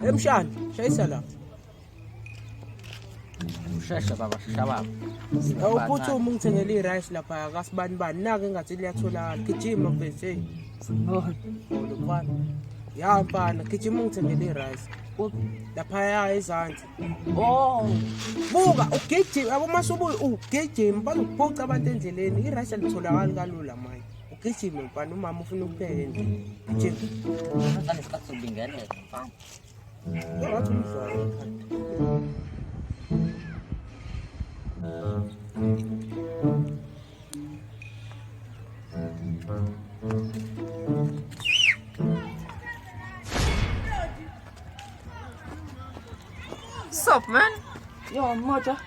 Emshana, shayisa la. Usheshe baba, shesha baba. Awuphuthuma ungithengele irice lapha kasibani nake ngathi liyatholakala. Gijima mfethu. Olufana. Ya mfana, gijima ungithengele irice. Lapha ezansi. Oh, Buka ugijima abomasubuyi ugijima bazokuphuca abantu endleleni. Irice alitholakala kalula manje. Ugijima mfana umama ufuna ukupheka endlini. Gijima. ngithanda isikhathi sobingelela mfana. Ngathi umzwayo. Sup man? Yo, moja.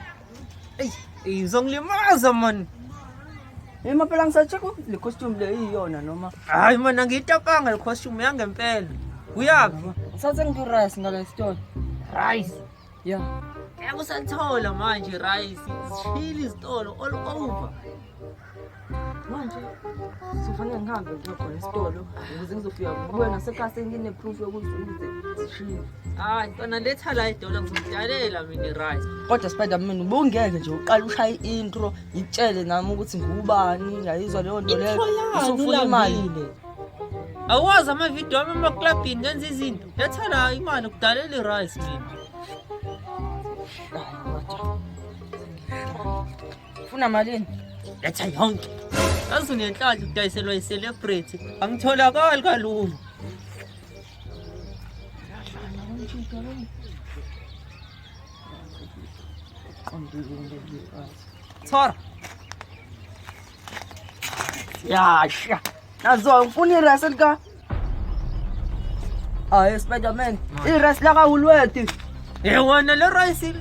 Izongilimaza man. Phela ngisacheck le costume le iyona noma. Hayi man angiyitapanga le costume yangempela. Uyaphi? Ngisathe ngirice ngale store. Rice. Yeah. Ukusathola manje rice. Sishila izitolo all over. Manje sifanele ngihambe ngiye khona esitolo ukuze ngizofika kuwe nasekhasini ngine-proof yokuthi sishile. Hayi ntwana letha la idola ngizomdalela mina rice. Kodwa Spider-Man ubungeke nje uqala ushaye intro itshele nami ukuthi ngubani yayizwa leyo nto leyo usufuna imali. Awazi ama-video wami emaklabhini ngenza izinto. Letha la imali kudalela i-rice mina. Ufuna malini? Letha yonke. Yazi unenhlanhla udayiselwa yi-celebrity. Angitholakali kalula. Thora. Yasha. Nazo ngifuna irice lika. Spider-Man. Irice la kaWoolworth. Wona le rice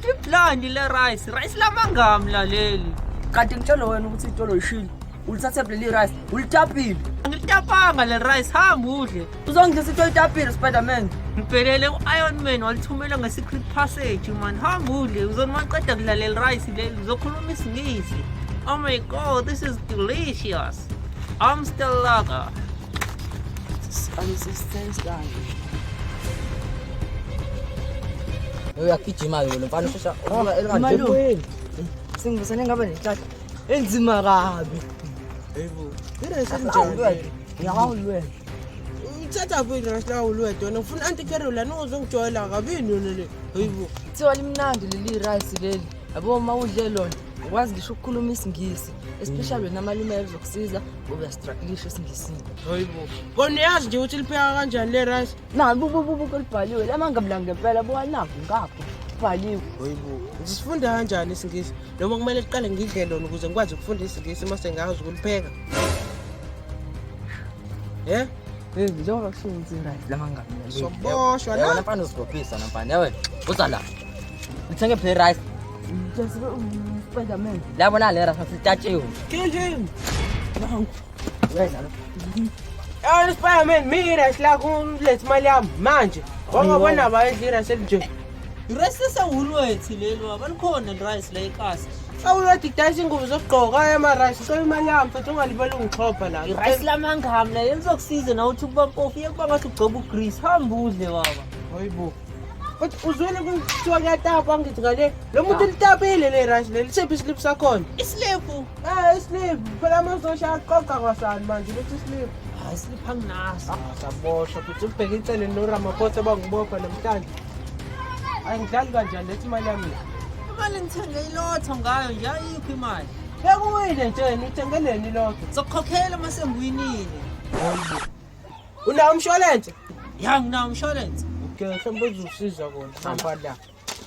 liblandi le rice lamangami laleli. Kanti ngitshela wena ukuthi itolo ishile. Ulithathe leli rice, ulitapile. Angilitapanga le rice hamba udle. Uzongisa itolo itapile Spider-Man. Ngibhelele u-Iron Man walithumela nge-secret passage man. Hamba udle uzonimaqeda kudlalela rice leli uzokhuluma isingisi. Oh my god, this is delicious. I'm still lager. Uyagijima yona mfana ushesha. Malume. Singibusane ngabe nethatha enzima kabi. Hayibo. Irice enjani? Yawulwe. Uthatha phi irice la uLwethu wena ufuna anti-carol uzongijoyela kabini yona le. Hayibo. Kuthiwa limnandi leli rice leli. Yabo uma udle lona ukwazi ngisho ukukhuluma isingisi, especially wena malume ezokusiza uyastrugglisha isingisi. Hayibo. Kona yazi nje ukuthi lipheka kanjani le rice? Na bubububu kolibhaliwe lamangabula ngempela buka nakho ngapho kubhaliwe. Hayibo. Sifunda kanjani isingisi? Noma kumele siqale ngidle lona ukuze ngikwazi ukufunda isingisi mase ngazi ukulipheka. Njengoba kushiwo ukuthi irice lamangabula. Soboshwa Yena la. mfana usigophisa mfana yewena. Uza la. Uthenge phela rice. Just Spider-Man. Labona le rice sitatshiwe. Kinjini? Wena lo. Yawona Spider-Man mi irice la kuletha imali yami manje. Wangabona bayidla irice elinje. I-rice lesa-Woolworth leli waba likhona le-rice la ekasi. Awulothi kudayisa ingubo zokugqoka ama-rice so imali yami mfethu ungalibali ungixhopha la. I-rice lamangami la lizokusiza nawe uthi ukuba mpofu yekuba ngathi ugcoba ugrease hamba udle baba. Hayibo. Kodwa uzwele kuthiwa kuyatapa ngithi ngale lo muntu litapile le rice leli sephi islip sakhona. Isliphu. Islip phela amazosha aqoqa kwasani manje lethi islip. Hayi isliphu anginaso. Saboshwa futhi ubheke insele noRamaphosa bangibopha namhlanje. Angidlali kanjani lethi imali yami. Imali ngithenge ilotho ngayo nje ayikho imali. Bekuwile nje nithengeleni lokho. Sizokukhokhela uma sengiwinile. Una umshwalense? Ya nginawo umshwalense. Okay, mhlawumbe uzusiza kona. Hamba la.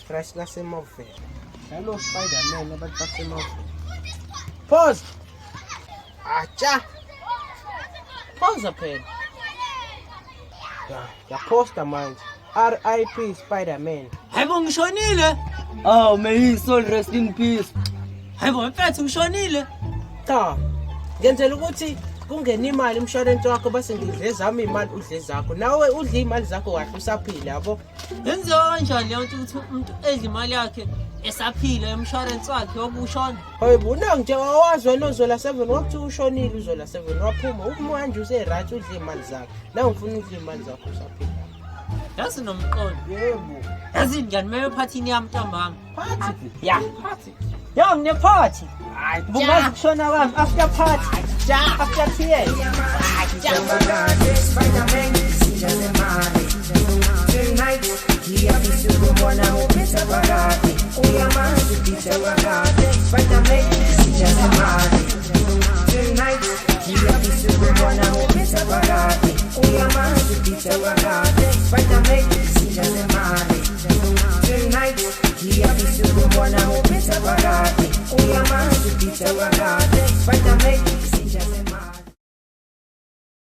Rice laseMovela. Hello Spider-Man abantu baseMovela. Pause. Acha. Pause phela. Ya posta manje. RIP Spider-Man. Hayibo ngishonile. Oh, may his soul rest in peace. Hayibo mfethu ngishonile. Cha. Ngenzela ukuthi kungena imali umshwalense wakho base ngidle zami imali udle zakho. Nawe udle imali zakho kahle usaphila yabo. Yenziwa kanjani leyo nto ukuthi umuntu edle imali yakhe esaphila emshwarensi wakhe wokushona. Hayibo nje wawazwa lo Zola 7 wakuthi ushonile uZola 7 waphuma umoya nje use-right udle imali zakhe. Na ngifuna udle imali zakho usaphila. Yazi nomqondo. Yebo. Yazi ngani meme phathini yami ntambama. Phathi. Ya. Ya ngine party. Bungazi kushona kwami after party. Ja after TA. Tonight, here is your mwana upita wakati. Uyama upita wakati. Spider-Man, sijaze mali. Tonight, here is your mwana upita wakati. Uyama upita wakati.